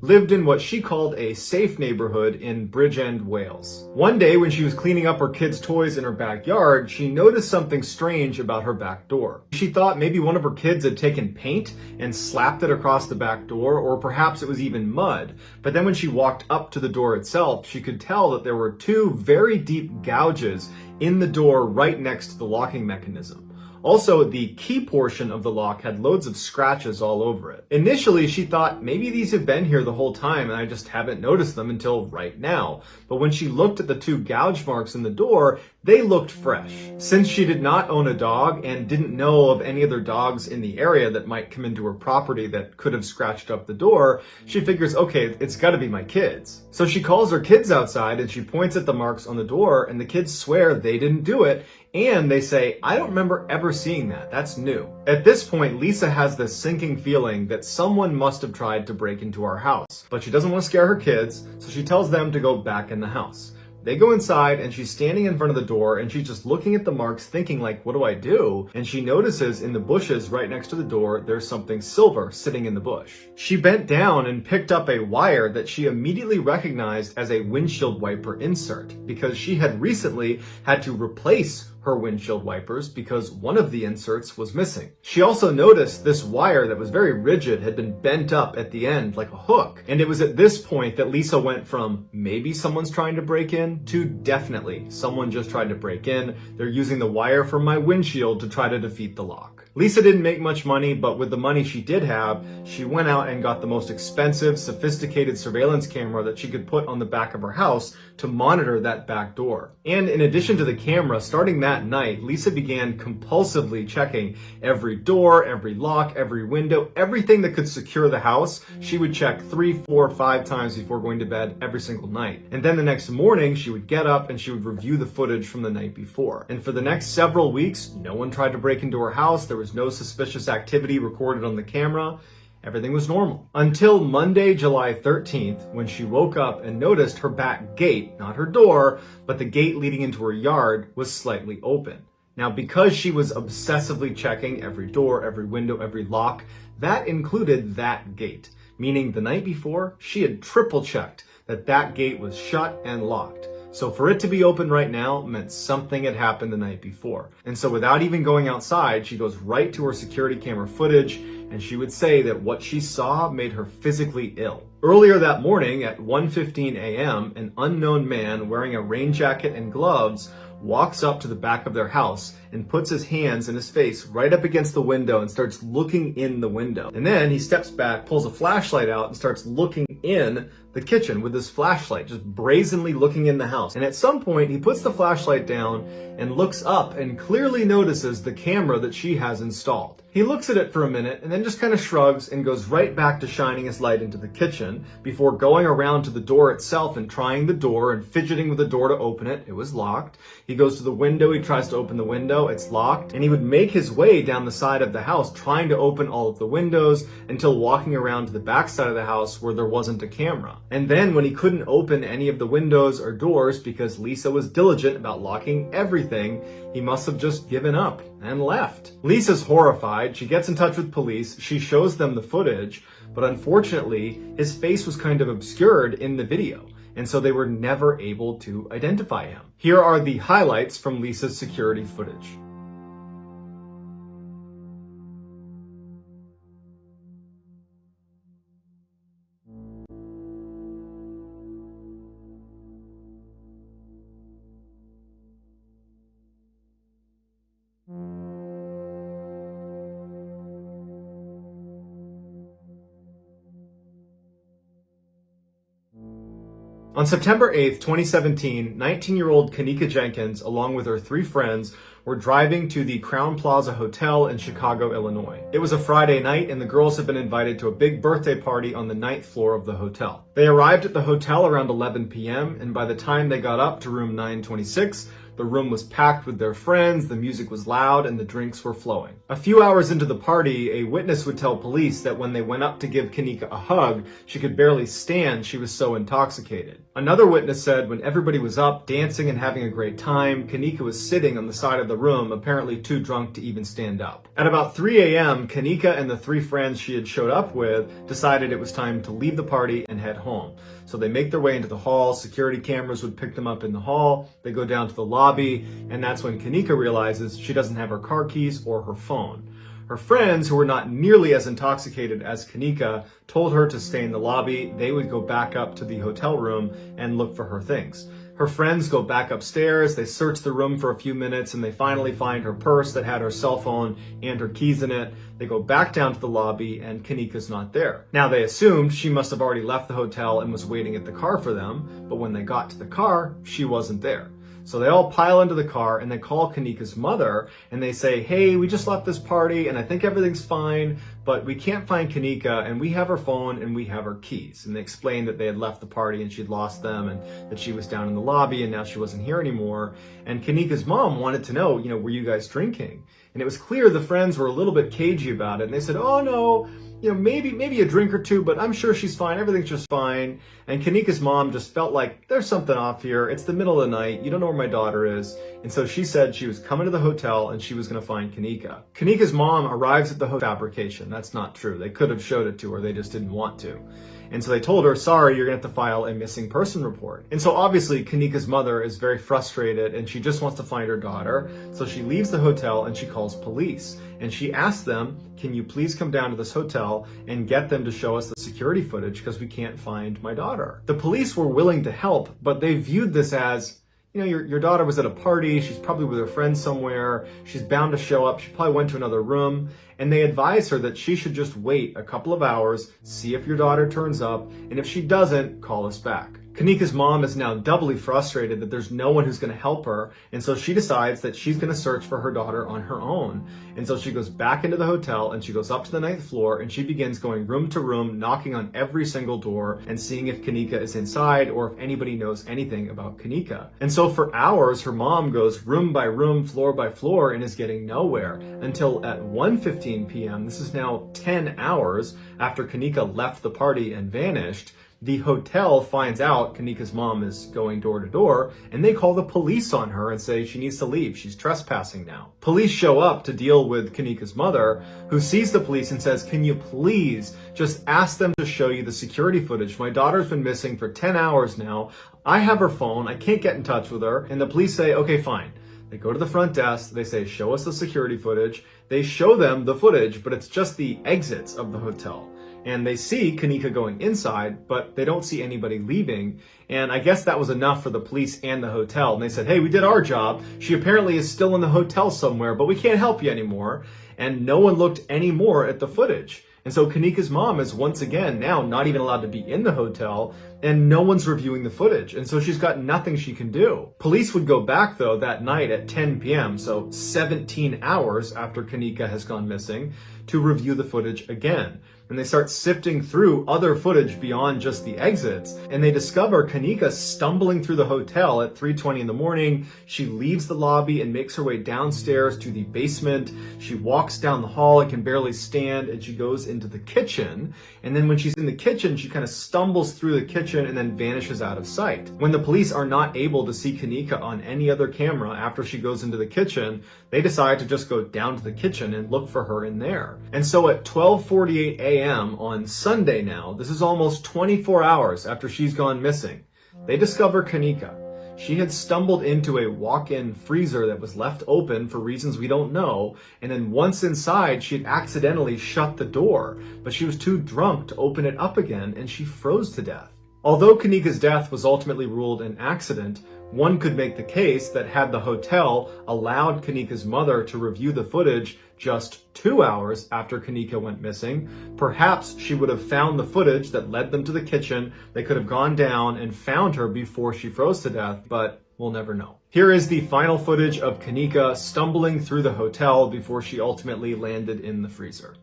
lived in what she called a safe neighborhood in Bridgend, Wales. One day when she was cleaning up her kids' toys in her backyard, she noticed something strange about her back door. She thought maybe one of her kids had taken paint and slapped it across the back door, or perhaps it was even mud. But then when she walked up to the door itself, she could tell that there were two very deep gouges in the door right next to the locking mechanism. Also, the key portion of the lock had loads of scratches all over it. Initially, she thought maybe these have been here the whole time and I just haven't noticed them until right now. But when she looked at the two gouge marks in the door, they looked fresh. Since she did not own a dog and didn't know of any other dogs in the area that might come into her property that could have scratched up the door, she figures, okay, it's gotta be my kids. So she calls her kids outside and she points at the marks on the door, and the kids swear they didn't do it. And they say, I don't remember ever seeing that. That's new. At this point, Lisa has this sinking feeling that someone must have tried to break into our house. But she doesn't want to scare her kids, so she tells them to go back in the house. They go inside and she's standing in front of the door and she's just looking at the marks thinking like, what do I do? And she notices in the bushes right next to the door, there's something silver sitting in the bush. She bent down and picked up a wire that she immediately recognized as a windshield wiper insert because she had recently had to replace her windshield wipers because one of the inserts was missing. She also noticed this wire that was very rigid had been bent up at the end like a hook. And it was at this point that Lisa went from maybe someone's trying to break in to definitely someone just tried to break in. They're using the wire from my windshield to try to defeat the lock. Lisa didn't make much money, but with the money she did have, she went out and got the most expensive, sophisticated surveillance camera that she could put on the back of her house to monitor that back door. And in addition to the camera, starting that night, Lisa began compulsively checking every door, every lock, every window, everything that could secure the house. She would check 3, 4, 5 times before going to bed every single night. And then the next morning, she would get up and she would review the footage from the night before. And for the next several weeks, no one tried to break into her house. There was no suspicious activity recorded on the camera. Everything was normal. Until Monday, July 13th, when she woke up and noticed her back gate, not her door, but the gate leading into her yard, was slightly open. Now, because she was obsessively checking every door, every window, every lock, that included that gate. Meaning the night before, she had triple checked that that gate was shut and locked. So for it to be open right now meant something had happened the night before. And so without even going outside, she goes right to her security camera footage, and she would say that what she saw made her physically ill. Earlier that morning at 1:15 a.m., an unknown man wearing a rain jacket and gloves walks up to the back of their house and puts his hands and his face right up against the window and starts looking in the window. And then he steps back, pulls a flashlight out, and starts looking in the kitchen with his flashlight, just brazenly looking in the house. And at some point, he puts the flashlight down and looks up and clearly notices the camera that she has installed. He looks at it for a minute and then just kind of shrugs and goes right back to shining his light into the kitchen before going around to the door itself and trying the door and fidgeting with the door to open it. It was locked. He goes to the window. He tries to open the window. It's locked. And he would make his way down the side of the house trying to open all of the windows until walking around to the back side of the house where there wasn't a camera. And then when he couldn't open any of the windows or doors because Lisa was diligent about locking everything, he must have just given up and left. Lisa's horrified. She gets in touch with police. She shows them the footage, but unfortunately, his face was kind of obscured in the video, and so they were never able to identify him. Here are the highlights from Lisa's security footage. On September 8th, 2017, 19-year-old Kanika Jenkins, along with her 3 friends, were driving to the Crown Plaza Hotel in Chicago, Illinois. It was a Friday night, and the girls had been invited to a big birthday party on the 9th floor of the hotel. They arrived at the hotel around 11 p.m., and by the time they got up to room 926, The room was packed with their friends, the music was loud, and the drinks were flowing. A few hours into the party, a witness would tell police that when they went up to give Kanika a hug, she could barely stand, she was so intoxicated. Another witness said when everybody was up, dancing and having a great time, Kanika was sitting on the side of the room, apparently too drunk to even stand up. At about 3 a.m., Kanika and the 3 friends she had showed up with decided it was time to leave the party and head home. So they make their way into the hall, security cameras would pick them up in the hall, they go down to the lobby, and that's when Kanika realizes she doesn't have her car keys or her phone. Her friends, who were not nearly as intoxicated as Kanika, told her to stay in the lobby. They would go back up to the hotel room and look for her things. Her friends go back upstairs, they search the room for a few minutes, and they finally find her purse that had her cell phone and her keys in it. They go back down to the lobby, and Kanika's not there. Now, they assumed she must have already left the hotel and was waiting at the car for them, but when they got to the car, she wasn't there. So they all pile into the car and they call Kanika's mother and they say, hey, we just left this party and I think everything's fine, but we can't find Kanika and we have her phone and we have her keys. And they explained that they had left the party and she'd lost them and that she was down in the lobby and now she wasn't here anymore. And Kanika's mom wanted to know, were you guys drinking? And it was clear the friends were a little bit cagey about it. And they said, oh no, maybe a drink or two, but I'm sure she's fine. Everything's just fine. And Kanika's mom just felt like there's something off here. It's the middle of the night. You don't know where my daughter is. And so she said she was coming to the hotel and she was going to find Kanika. Kanika's mom arrives at the hotel fabrication. That's not true. They could have showed it to her. They just didn't want to. And so they told her, sorry, you're going to have to file a missing person report. And so obviously Kanika's mother is very frustrated and she just wants to find her daughter. So she leaves the hotel and she calls police. And she asks them, can you please come down to this hotel and get them to show us the security footage because we can't find my daughter. The police were willing to help, but they viewed this as, your daughter was at a party, she's probably with her friends somewhere, she's bound to show up, she probably went to another room, and they advised her that she should just wait a couple of hours, see if your daughter turns up, and if she doesn't, call us back. Kanika's mom is now doubly frustrated that there's no one who's going to help her, and so she decides that she's going to search for her daughter on her own. And so she goes back into the hotel and she goes up to the 9th floor and she begins going room to room, knocking on every single door and seeing if Kanika is inside or if anybody knows anything about Kanika. And so for hours, her mom goes room by room, floor by floor, and is getting nowhere until at 1:15 p.m., this is now 10 hours after Kanika left the party and vanished, the hotel finds out Kanika's mom is going door to door and they call the police on her and say she needs to leave. She's trespassing now. Police show up to deal with Kanika's mother, who sees the police and says, can you please just ask them to show you the security footage? My daughter's been missing for 10 hours now. I have her phone. I can't get in touch with her. And the police say, okay, fine. They go to the front desk. They say, show us the security footage. They show them the footage, but it's just the exits of the hotel. And they see Kanika going inside, but they don't see anybody leaving. And I guess that was enough for the police and the hotel. And they said, hey, we did our job. She apparently is still in the hotel somewhere, but we can't help you anymore. And no one looked anymore at the footage. And so Kanika's mom is once again now not even allowed to be in the hotel, and no one's reviewing the footage. And so she's got nothing she can do. Police would go back though that night at 10 p.m., so 17 hours after Kanika has gone missing, to review the footage again. And they start sifting through other footage beyond just the exits. And they discover Kanika stumbling through the hotel at 3:20 in the morning. She leaves the lobby and makes her way downstairs to the basement. She walks down the hall and can barely stand, and she goes into the kitchen. And then when she's in the kitchen, she kind of stumbles through the kitchen and then vanishes out of sight. When the police are not able to see Kanika on any other camera after she goes into the kitchen, they decide to just go down to the kitchen and look for her in there. And so at 12:48 a.m. on Sunday now, this is almost 24 hours after she's gone missing, they discover Kanika. She had stumbled into a walk-in freezer that was left open for reasons we don't know, and then once inside, she had accidentally shut the door, but she was too drunk to open it up again, and she froze to death. Although Kanika's death was ultimately ruled an accident, one could make the case that had the hotel allowed Kanika's mother to review the footage just 2 hours after Kanika went missing, perhaps she would have found the footage that led them to the kitchen. They could have gone down and found her before she froze to death, but we'll never know. Here is the final footage of Kanika stumbling through the hotel before she ultimately landed in the freezer.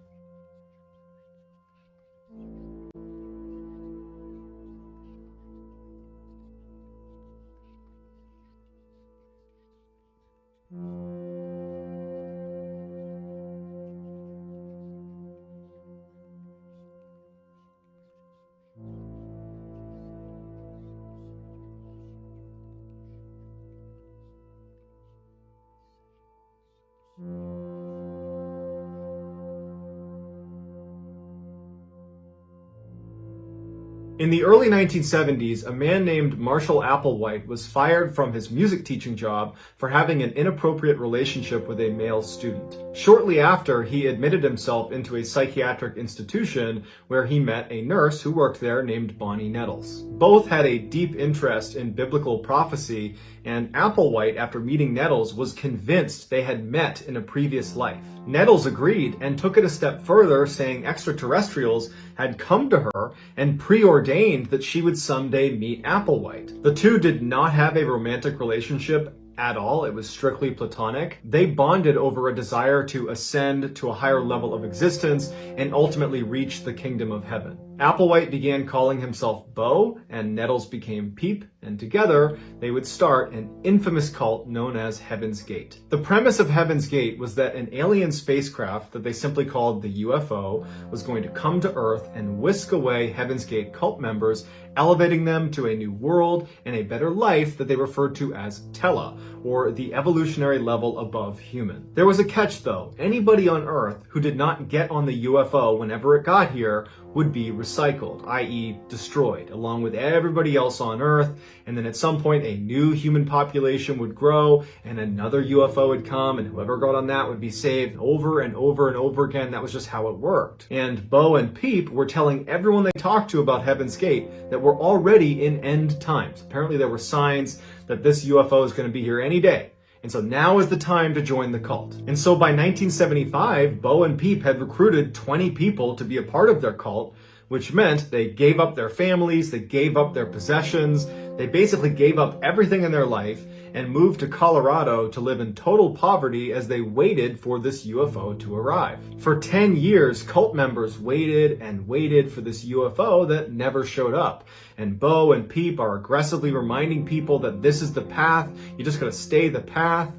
In the early 1970s, a man named Marshall Applewhite was fired from his music teaching job for having an inappropriate relationship with a male student. Shortly after, he admitted himself into a psychiatric institution where he met a nurse who worked there named Bonnie Nettles. Both had a deep interest in biblical prophecy, and Applewhite, after meeting Nettles, was convinced they had met in a previous life. Nettles agreed and took it a step further, saying extraterrestrials had come to her and preordained that she would someday meet Applewhite. The two did not have a romantic relationship at all. It was strictly platonic. They bonded over a desire to ascend to a higher level of existence and ultimately reach the kingdom of heaven. Applewhite began calling himself Bo, and Nettles became Peep, and together they would start an infamous cult known as Heaven's Gate. The premise of Heaven's Gate was that an alien spacecraft that they simply called the UFO was going to come to Earth and whisk away Heaven's Gate cult members, elevating them to a new world and a better life that they referred to as Tela, or the evolutionary level above human. There was a catch though. Anybody on Earth who did not get on the UFO whenever it got here would be recycled, i.e. destroyed, along with everybody else on Earth, and then at some point a new human population would grow, and another UFO would come, and whoever got on that would be saved over and over and over again. That was just how it worked. And Bo and Peep were telling everyone they talked to about Heaven's Gate that we're already in end times. Apparently there were signs that this UFO is going to be here any day. And so now is the time to join the cult. And so by 1975, Bo and Peep had recruited 20 people to be a part of their cult, which meant they gave up their families, they gave up their possessions, they basically gave up everything in their life and moved to Colorado to live in total poverty as they waited for this UFO to arrive. For 10 years, cult members waited and waited for this UFO that never showed up. And Bo and Peep are aggressively reminding people that this is the path, you just gotta stay the path.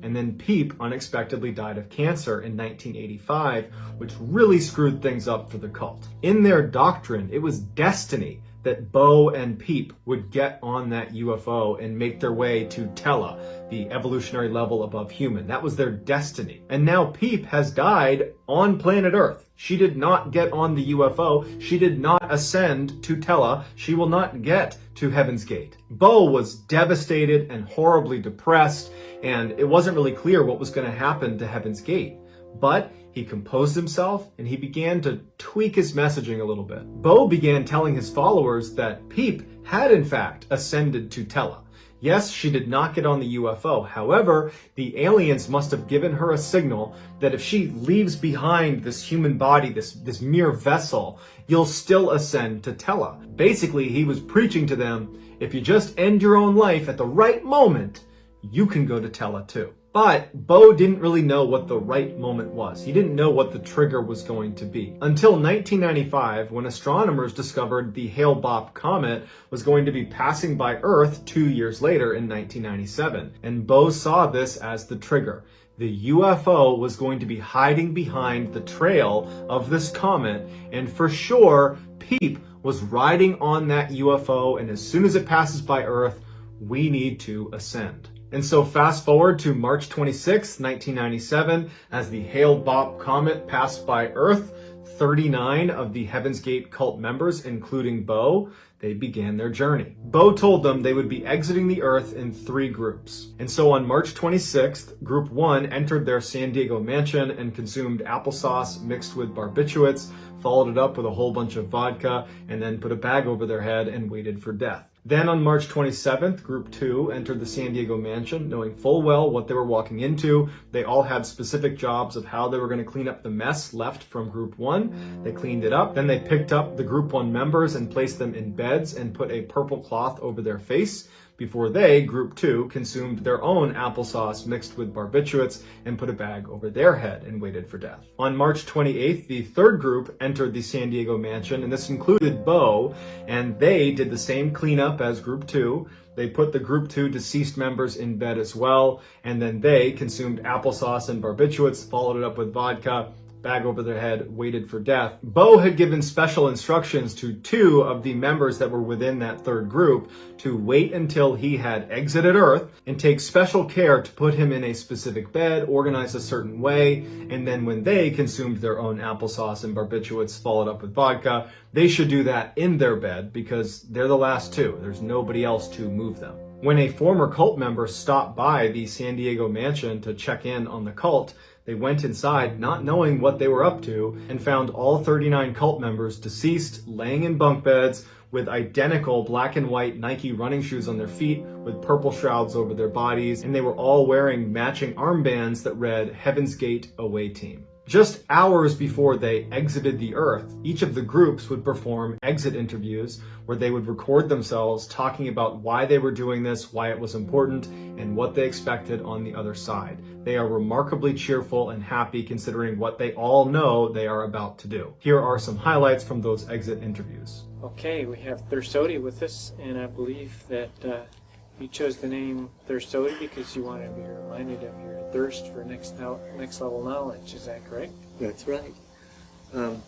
And then Peep unexpectedly died of cancer in 1985, which really screwed things up for the cult. In their doctrine, it was destiny that Bo and Peep would get on that UFO and make their way to Tela, the evolutionary level above human. That was their destiny. And now Peep has died on planet Earth. She did not get on the UFO. She did not ascend to Tela. She will not get to Heaven's Gate. Bo was devastated and horribly depressed, and it wasn't really clear what was going to happen to Heaven's Gate. But he composed himself and he began to tweak his messaging a little bit. Bo began telling his followers that Peep had in fact ascended to Tela. Yes, she did not get on the UFO. However, the aliens must have given her a signal that if she leaves behind this human body, this mere vessel, you'll still ascend to Tela. Basically, he was preaching to them, if you just end your own life at the right moment, you can go to Tela too. But Bo didn't really know what the right moment was. He didn't know what the trigger was going to be. Until 1995, when astronomers discovered the Hale-Bopp comet was going to be passing by Earth 2 years later in 1997. And Bo saw this as the trigger. The UFO was going to be hiding behind the trail of this comet, and for sure, Peep was riding on that UFO, and as soon as it passes by Earth, we need to ascend. And so fast forward to March 26, 1997, as the Hale-Bopp comet passed by Earth, 39 of the Heaven's Gate cult members, including Bo, they began their journey. Bo told them they would be exiting the Earth in 3 groups. And so on March 26th, Group 1 entered their San Diego mansion and consumed applesauce mixed with barbiturates, followed it up with a whole bunch of vodka, and then put a bag over their head and waited for death. Then on March 27th, Group 2 entered the San Diego mansion, knowing full well what they were walking into. They all had specific jobs of how they were going to clean up the mess left from Group 1. They cleaned it up. Then they picked up the Group 1 members and placed them in beds and put a purple cloth over their face before they, Group 2, consumed their own applesauce mixed with barbiturates and put a bag over their head and waited for death. On March 28th, the 3rd group entered the San Diego mansion, and this included Bo, and they did the same cleanup as Group 2. They put the Group 2 deceased members in bed as well, and then they consumed applesauce and barbiturates, followed it up with vodka, bag over their head, waited for death. Bo had given special instructions to 2 of the members that were within that third group to wait until he had exited Earth and take special care to put him in a specific bed, organized a certain way, and then when they consumed their own applesauce and barbiturates followed up with vodka, they should do that in their bed because they're the last 2. There's nobody else to move them. When a former cult member stopped by the San Diego mansion to check in on the cult, they went inside not knowing what they were up to and found all 39 cult members deceased, laying in bunk beds with identical black and white Nike running shoes on their feet with purple shrouds over their bodies, and they were all wearing matching armbands that read Heaven's Gate Away Team. Just hours before they exited the Earth, each of the groups would perform exit interviews where they would record themselves talking about why they were doing this, why it was important, and what they expected on the other side. They are remarkably cheerful and happy considering what they all know they are about to do. Here are some highlights from those exit interviews. Okay, we have Thirsody with us, and I believe that you chose the name Thirsody because you wanted to be reminded of your thirst for next level knowledge. Is that correct? That's right. I'm